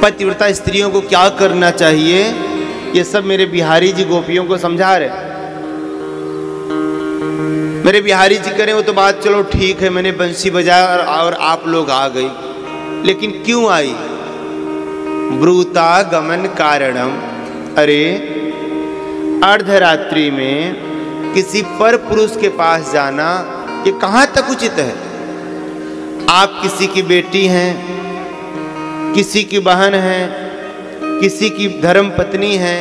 पतिव्रता स्त्रियों को क्या करना चाहिए, ये सब मेरे बिहारी जी गोपियों को समझा रहे। मेरे बिहारी जी करें वो तो बात चलो ठीक है, मैंने बंसी बजाया और आप लोग आ गई, लेकिन क्यों आई? ब्रूता गमन कारणम। अरे अर्धरात्रि में किसी पर पुरुष के पास जाना ये कहाँ तक उचित है? आप किसी की बेटी हैं, किसी की बहन है, किसी की धर्म पत्नी है,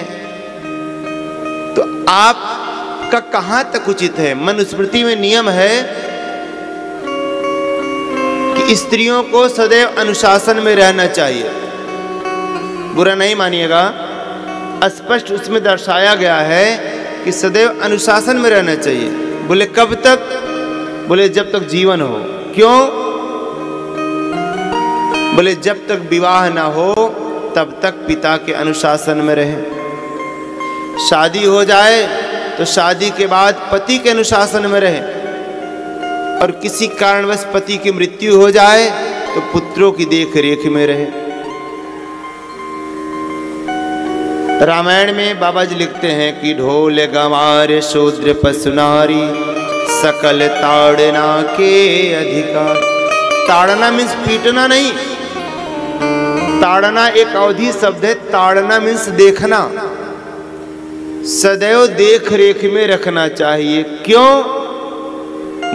तो आपका कहाँ तक उचित है? मनुस्मृति में नियम है कि स्त्रियों को सदैव अनुशासन में रहना चाहिए। बुरा नहीं मानिएगा, स्पष्ट उसमें दर्शाया गया है कि सदैव अनुशासन में रहना चाहिए। बोले कब तक? बोले जब तक जीवन हो। क्यों? बोले जब तक विवाह ना हो तब तक पिता के अनुशासन में रहे। शादी हो जाए तो शादी के बाद पति के अनुशासन में रहे, और किसी कारणवश पति की मृत्यु हो जाए तो पुत्रों की देख रेख में रहे। रामायण में बाबा जी लिखते हैं कि ढोल गंवार शूद्र पशुनारी सकल ताड़ना के अधिकार। ताड़ना मीन्स पीटना नहीं, ताड़ना एक अवधि शब्द है। ताड़ना मीन्स देखना, सदैव देख रेख में रखना चाहिए। क्यों?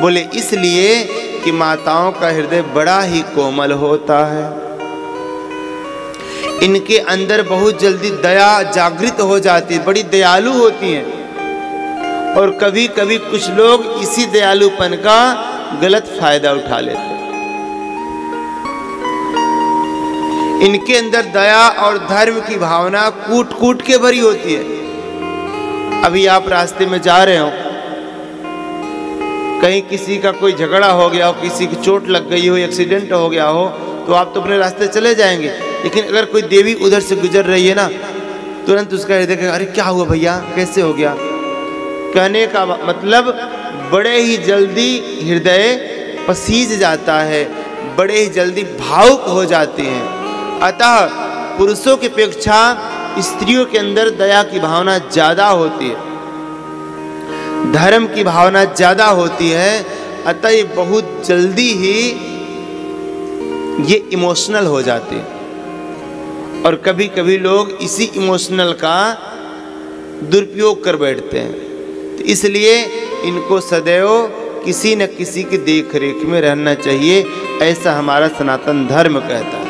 बोले इसलिए कि माताओं का हृदय बड़ा ही कोमल होता है, इनके अंदर बहुत जल्दी दया जागृत हो जाती है, बड़ी दयालु होती हैं, और कभी कभी कुछ लोग इसी दयालुपन का गलत फायदा उठा लेते हैं। इनके अंदर दया और धर्म की भावना कूट कूट के भरी होती है। अभी आप रास्ते में जा रहे हो, कहीं किसी का कोई झगड़ा हो गया हो, किसी की चोट लग गई हो, एक्सीडेंट हो गया हो, तो आप तो अपने रास्ते चले जाएंगे। लेकिन अगर कोई देवी उधर से गुजर रही है ना, तुरंत उसका हृदय कहेगा अरे क्या हुआ भैया, कैसे हो गया? कहने का मतलब बड़े ही जल्दी हृदय पसीज जाता है, बड़े ही जल्दी भावुक हो जाते हैं। अतः पुरुषों की अपेक्षा स्त्रियों के अंदर दया की भावना ज्यादा होती है, धर्म की भावना ज्यादा होती है। अतः ये बहुत जल्दी ही ये इमोशनल हो जाते हैं, और कभी कभी लोग इसी इमोशनल का दुरुपयोग कर बैठते हैं। तो इसलिए इनको सदैव किसी न किसी की देख रेख में रहना चाहिए, ऐसा हमारा सनातन धर्म कहता है।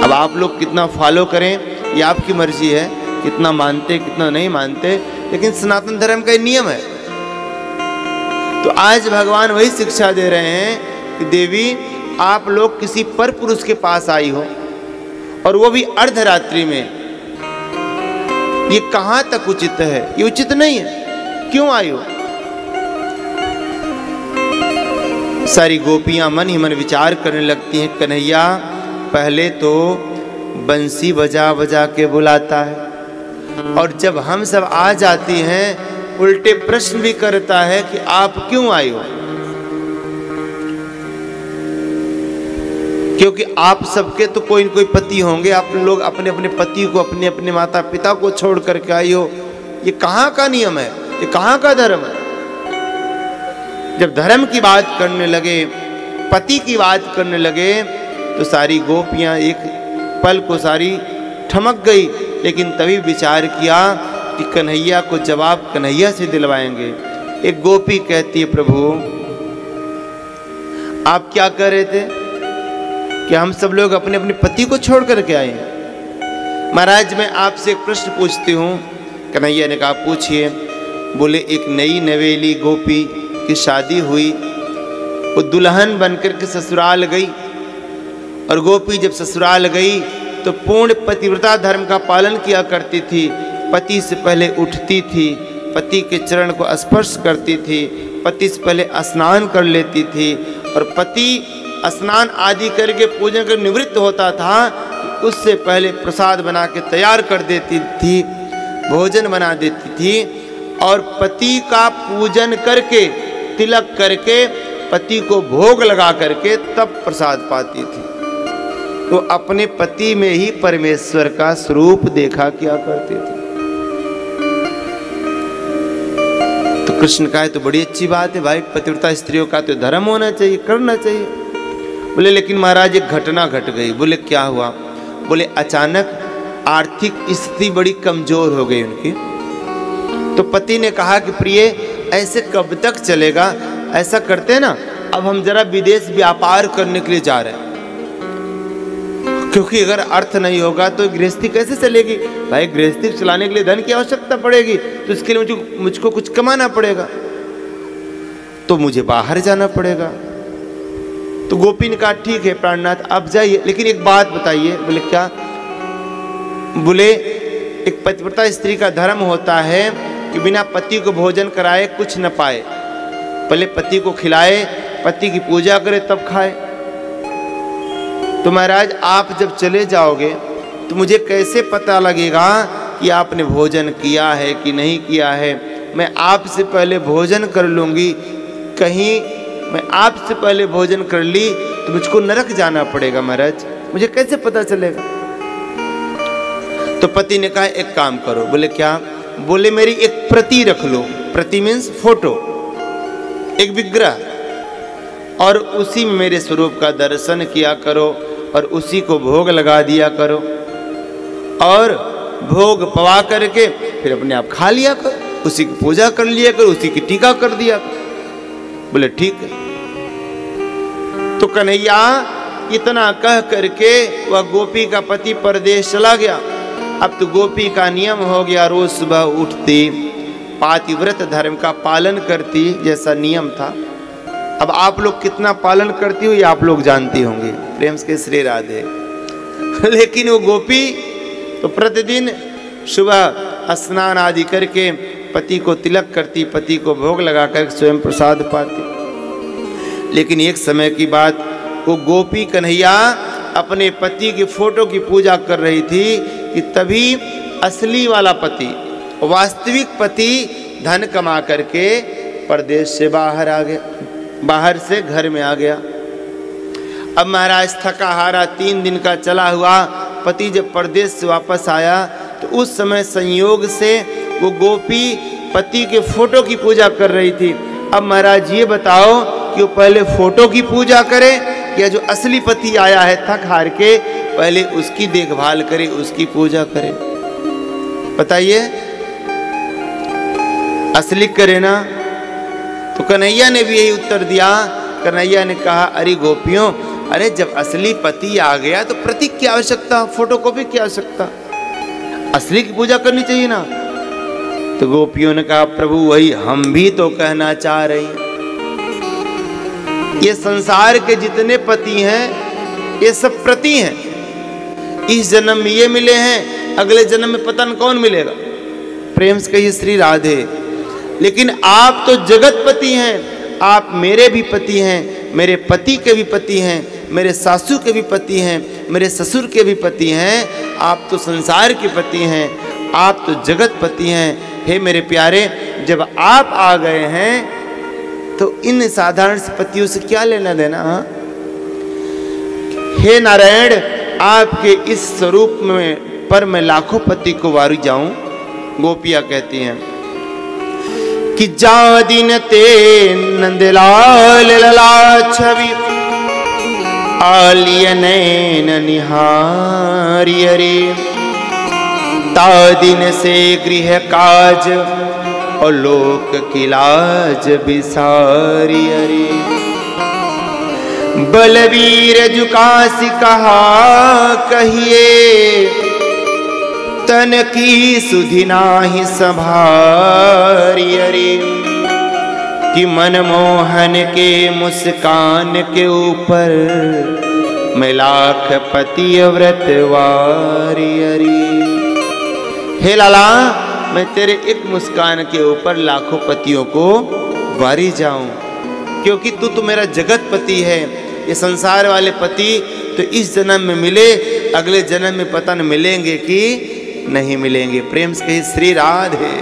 अब आप लोग कितना फॉलो करें ये आपकी मर्जी है, कितना मानते कितना नहीं मानते, लेकिन सनातन धर्म का नियम है। तो आज भगवान वही शिक्षा दे रहे हैं कि देवी आप लोग किसी पर पुरुष के पास आई हो, और वो भी अर्धरात्रि में, ये कहां तक उचित है? ये उचित नहीं है। क्यों आई हो? सारी गोपियां मन ही मन विचार करने लगती हैं, कन्हैया पहले तो बंसी बजा बजा के बुलाता है, और जब हम सब आ जाती हैं उल्टे प्रश्न भी करता है कि आप क्यों आई हो? क्योंकि आप सबके तो कोई न कोई पति होंगे, आप लोग अपने अपने पति को, अपने अपने माता पिता को छोड़ करके आई हो। ये कहाँ का नियम है? ये कहाँ का धर्म है? जब धर्म की बात करने लगे, पति की बात करने लगे, तो सारी गोपियां एक पल को सारी ठमक गई, लेकिन तभी विचार किया कि कन्हैया को जवाब कन्हैया से दिलवाएंगे। एक गोपी कहती है प्रभु आप क्या कह रहे थे कि हम सब लोग अपने अपने पति को छोड़ करके आए हैं? महाराज मैं आपसे एक प्रश्न पूछती हूँ। कन्हैया ने कहा पूछिए। बोले एक नई नवेली गोपी की शादी हुई, वो दुल्हन बनकर के ससुराल गई, और गोपी जब ससुराल गई तो पूर्ण पतिव्रता धर्म का पालन किया करती थी। पति से पहले उठती थी, पति के चरण को स्पर्श करती थी, पति से पहले स्नान कर लेती थी, और पति स्नान आदि करके पूजन कर निवृत्त होता था, उससे पहले प्रसाद बना के तैयार कर देती थी, भोजन बना देती थी, और पति का पूजन करके तिलक करके पति को भोग लगा करके तब प्रसाद पाती थी। वो अपने पति में ही परमेश्वर का स्वरूप देखा किया करती थी। तो कृष्ण का है तो बड़ी अच्छी बात है भाई, पतिव्रता स्त्रियों का तो धर्म होना चाहिए, करना चाहिए। बोले लेकिन महाराज एक घटना घट गई। बोले क्या हुआ? बोले अचानक आर्थिक स्थिति बड़ी कमजोर हो गई उनकी। तो पति ने कहा कि प्रिय ऐसे कब तक चलेगा? ऐसा करते हैं ना, अब हम जरा विदेश व्यापार करने के लिए जा रहे हैं, क्योंकि अगर अर्थ नहीं होगा तो गृहस्थी कैसे चलेगी? भाई गृहस्थी चलाने के लिए धन की आवश्यकता पड़ेगी, तो इसके लिए मुझको कुछ कमाना पड़ेगा, तो मुझे बाहर जाना पड़ेगा। तो गोपी ने कहा ठीक है प्राणनाथ आप जाइए, लेकिन एक बात बताइए। बोले क्या? बोले एक पतिव्रता स्त्री का धर्म होता है कि बिना पति को भोजन कराए कुछ न पाए, पहले पति को खिलाए, पति की पूजा करे तब खाए। तो महाराज आप जब चले जाओगे तो मुझे कैसे पता लगेगा कि आपने भोजन किया है कि नहीं किया है? मैं आपसे पहले भोजन कर लूँगी, कहीं मैं आपसे पहले भोजन कर ली तो मुझको नरक जाना पड़ेगा महाराज, मुझे कैसे पता चलेगा? तो पति ने कहा एक काम करो। बोले क्या? बोले मेरी एक प्रति रख लो। प्रति मीन्स फोटो, एक विग्रह, और उसी में मेरे स्वरूप का दर्शन किया करो और उसी को भोग लगा दिया करो, और भोग पवा करके फिर अपने आप खा लिया करो, उसी की पूजा कर लिया करो, उसी की टीका कर दिया करो। बोले ठीक है। तो कन्हैया इतना कह करके वह गोपी का पति परदेश चला गया। अब तो गोपी का नियम हो गया, रोज सुबह उठती, पातिव्रत धर्म का पालन करती, जैसा नियम था। अब आप लोग कितना पालन करती हो ये आप लोग जानती होंगे, प्रेम से श्री राधे। लेकिन वो गोपी तो प्रतिदिन सुबह स्नान आदि करके पति को तिलक करती, पति को भोग लगाकर स्वयं प्रसाद पाती। लेकिन एक समय की बात, वो गोपी कन्हैया अपने पति की फोटो की पूजा कर रही थी कि तभी असली वाला पति, वास्तविक पति धन कमा करके परदेश से बाहर आ गया, बाहर से घर में आ गया। अब महाराज थका हारा 3 दिन का चला हुआ पति जब परदेश से वापस आया तो उस समय संयोग से वो गोपी पति के फोटो की पूजा कर रही थी। अब महाराज ये बताओ कि वो पहले फोटो की पूजा करे या जो असली पति आया है थक हार के पहले उसकी देखभाल करे, उसकी पूजा करे? बताइए, असली करे ना? तो कन्हैया ने भी यही उत्तर दिया। कन्हैया ने कहा अरे गोपियों, अरे जब असली पति आ गया तो प्रतीक की आवश्यकता, फोटोकॉपी की आवश्यकता, असली की पूजा करनी चाहिए ना। तो गोपियों ने कहा प्रभु वही हम भी तो कहना चाह रही हैं, ये संसार के जितने पति हैं ये सब प्रति हैं। इस जन्म में ये मिले हैं, अगले जन्म में पता न कौन मिलेगा। प्रेम से कहिए श्री राधे। लेकिन आप तो जगत पति हैं, आप मेरे भी पति हैं, मेरे पति के भी पति हैं, मेरे सासू के भी पति हैं, मेरे ससुर के भी पति हैं। आप तो संसार के पति हैं, आप तो जगत पति हैं। हे मेरे प्यारे, जब आप आ गए हैं तो इन साधारण पतियों से क्या लेना देना? हे नारायण, आपके इस स्वरूप में पर मैं लाखों पति को वारी जाऊं। गोपियां कहती हैं कि जा दिन ते नंदलाल लला छवि आलिय नैन निहारी रे, ता दिन से गृह काज और लोक की लाज बिसारी रे। बलवीर जुकासी कहा कहिए, तन की सुधि नाही संभारी रे, कि मनमोहन के मुस्कान के ऊपर मैं लाख पति व्रत वारी रे। हे लाला, मैं तेरे एक मुस्कान के ऊपर लाखों पतियों को वारी जाऊं, क्योंकि तू तो मेरा जगत पति है। ये संसार वाले पति तो इस जन्म में मिले, अगले जन्म में पता न मिलेंगे कि नहीं मिलेंगे। प्रेम से कही श्री राधे।